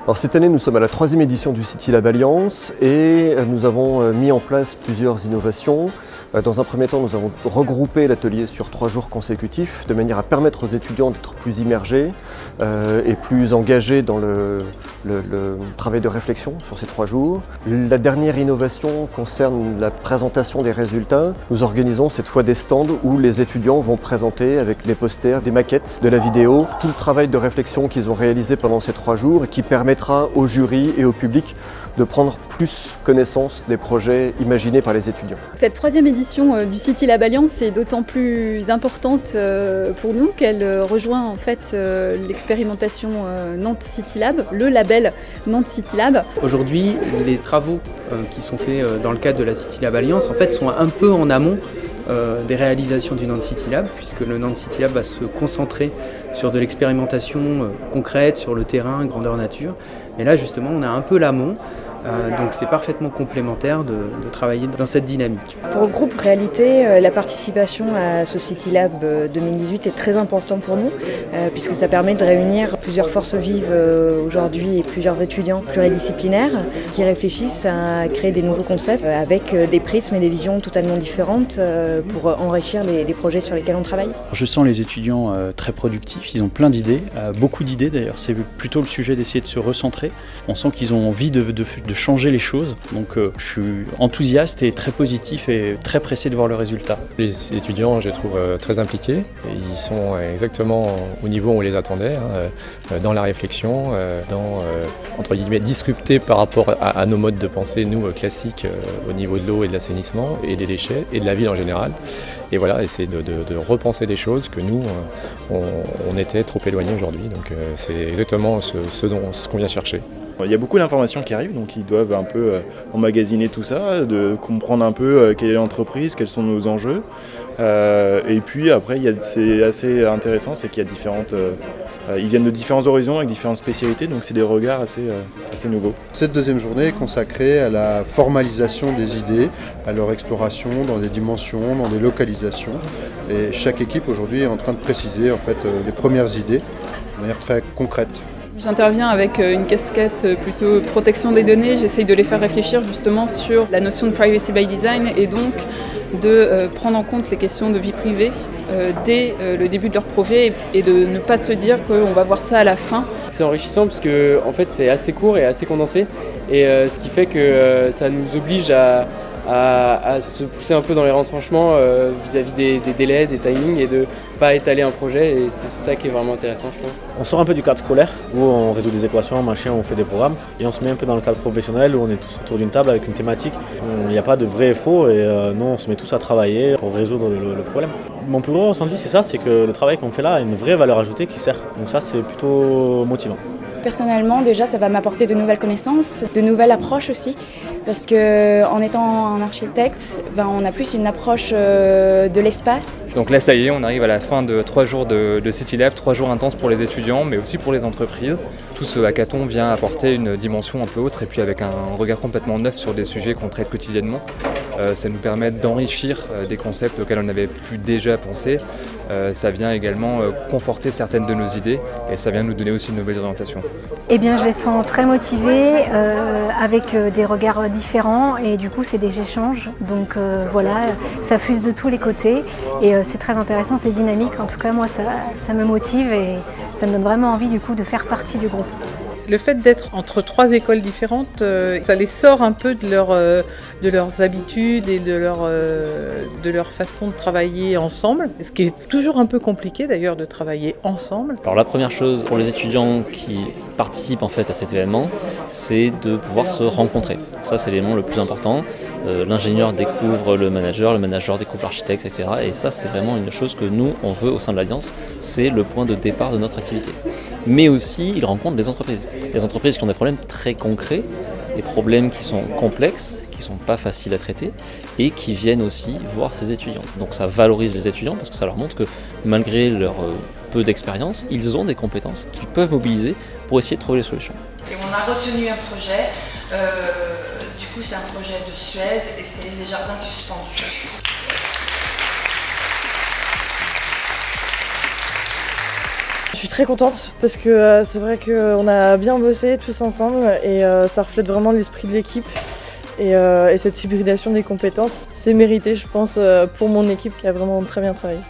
Alors cette année, nous sommes à la 3e édition du City Lab Alliance et nous avons mis en place plusieurs innovations. Dans un premier temps, nous avons regroupé l'atelier sur 3 jours consécutifs de manière à permettre aux étudiants d'être plus immergés et plus engagés dans le travail de réflexion sur ces 3 jours. La dernière innovation concerne la présentation des résultats. Nous organisons cette fois des stands où les étudiants vont présenter avec des posters, des maquettes, de la vidéo, tout le travail de réflexion qu'ils ont réalisé pendant ces 3 jours et qui permettra au jury et au public de prendre plus connaissance des projets imaginés par les étudiants. Cette 3e édition du City Lab Alliance est d'autant plus importante pour nous qu'elle rejoint en fait l'expérimentation Nantes City Lab, le label Nantes City Lab. Aujourd'hui, les travaux qui sont faits dans le cadre de la City Lab Alliance en fait, sont un peu en amont des réalisations du Nantes City Lab, puisque le Nantes City Lab va se concentrer sur de l'expérimentation concrète, sur le terrain, grandeur nature. Et là justement, on a un peu l'amont. Donc c'est parfaitement complémentaire de travailler dans cette dynamique. Pour le groupe Réalité, la participation à ce City Lab 2018 est très importante pour nous puisque ça permet de réunir plusieurs forces vives aujourd'hui et plusieurs étudiants pluridisciplinaires qui réfléchissent à créer des nouveaux concepts avec des prismes et des visions totalement différentes pour enrichir les projets sur lesquels on travaille. Je sens les étudiants très productifs, ils ont plein d'idées, beaucoup d'idées d'ailleurs, c'est plutôt le sujet d'essayer de se recentrer. On sent qu'ils ont envie de changer les choses, donc je suis enthousiaste et très positif et très pressé de voir le résultat. Les étudiants, je les trouve très impliqués, ils sont exactement au niveau où on les attendait, dans la réflexion, entre guillemets disruptés par rapport à nos modes de pensée, nous classiques, au niveau de l'eau et de l'assainissement et des déchets et de la ville en général. Et voilà, essayer de repenser des choses que nous, on était trop éloignés aujourd'hui, donc c'est exactement ce qu'on vient chercher. Il y a beaucoup d'informations qui arrivent, donc ils doivent un peu emmagasiner tout ça, de comprendre un peu quelle est l'entreprise, quels sont nos enjeux. Et puis après, c'est assez intéressant, c'est qu'il y a ils viennent de différents horizons avec différentes spécialités, donc c'est des regards assez nouveaux. Cette 2e journée est consacrée à la formalisation des idées, à leur exploration dans des dimensions, dans des localisations. Et chaque équipe aujourd'hui est en train de préciser en fait, les premières idées de manière très concrète. J'interviens avec une casquette plutôt protection des données. J'essaye de les faire réfléchir justement sur la notion de privacy by design et donc de prendre en compte les questions de vie privée dès le début de leur projet et de ne pas se dire qu'on va voir ça à la fin. C'est enrichissant parce que en fait, c'est assez court et assez condensé et ce qui fait que ça nous oblige à se pousser un peu dans les retranchements vis-à-vis des délais, des timings et de pas étaler un projet et c'est ça qui est vraiment intéressant je trouve. On sort un peu du cadre scolaire où on résout des équations, machin, on fait des programmes et on se met un peu dans le cadre professionnel où on est tous autour d'une table avec une thématique. Il n'y a pas de vrai et faux et nous on se met tous à travailler pour résoudre le problème. Mon plus gros ressenti c'est ça, c'est que le travail qu'on fait là a une vraie valeur ajoutée qui sert. Donc ça c'est plutôt motivant. Personnellement, déjà, ça va m'apporter de nouvelles connaissances, de nouvelles approches aussi, parce qu'en étant un architecte, on a plus une approche de l'espace. Donc là, ça y est, on arrive à la fin de 3 jours de City Lab, 3 jours intenses pour les étudiants, mais aussi pour les entreprises. Tout ce hackathon vient apporter une dimension un peu autre et puis avec un regard complètement neuf sur des sujets qu'on traite quotidiennement. Ça nous permet d'enrichir des concepts auxquels on avait pu déjà penser. Ça vient également conforter certaines de nos idées et ça vient nous donner aussi de nouvelles orientations. Eh bien, je les sens très motivés, avec des regards différents et du coup, c'est des échanges. Donc voilà, ça fuse de tous les côtés et c'est très intéressant, c'est dynamique. En tout cas, moi, ça me motive et ça me donne vraiment envie du coup de faire partie du groupe. Le fait d'être entre 3 écoles différentes, ça les sort un peu de leurs habitudes et de leur façon de travailler ensemble. Ce qui est toujours un peu compliqué d'ailleurs de travailler ensemble. Alors la première chose pour les étudiants qui participent en fait à cet événement, c'est de pouvoir se rencontrer. Ça c'est l'élément le plus important. L'ingénieur découvre le manager découvre l'architecte, etc. Et ça c'est vraiment une chose que nous on veut au sein de l'Alliance, c'est le point de départ de notre activité. Mais aussi ils rencontrent des entreprises. Les entreprises qui ont des problèmes très concrets, des problèmes qui sont complexes, qui ne sont pas faciles à traiter et qui viennent aussi voir ces étudiants. Donc ça valorise les étudiants parce que ça leur montre que malgré leur peu d'expérience, ils ont des compétences qu'ils peuvent mobiliser pour essayer de trouver les solutions. Et on a retenu un projet, du coup c'est un projet de Suez et c'est les jardins suspendus. Je Je suis très contente parce que c'est vrai qu'on a bien bossé tous ensemble et ça reflète vraiment l'esprit de l'équipe. Et cette hybridation des compétences, c'est mérité, je pense, pour mon équipe qui a vraiment très bien travaillé.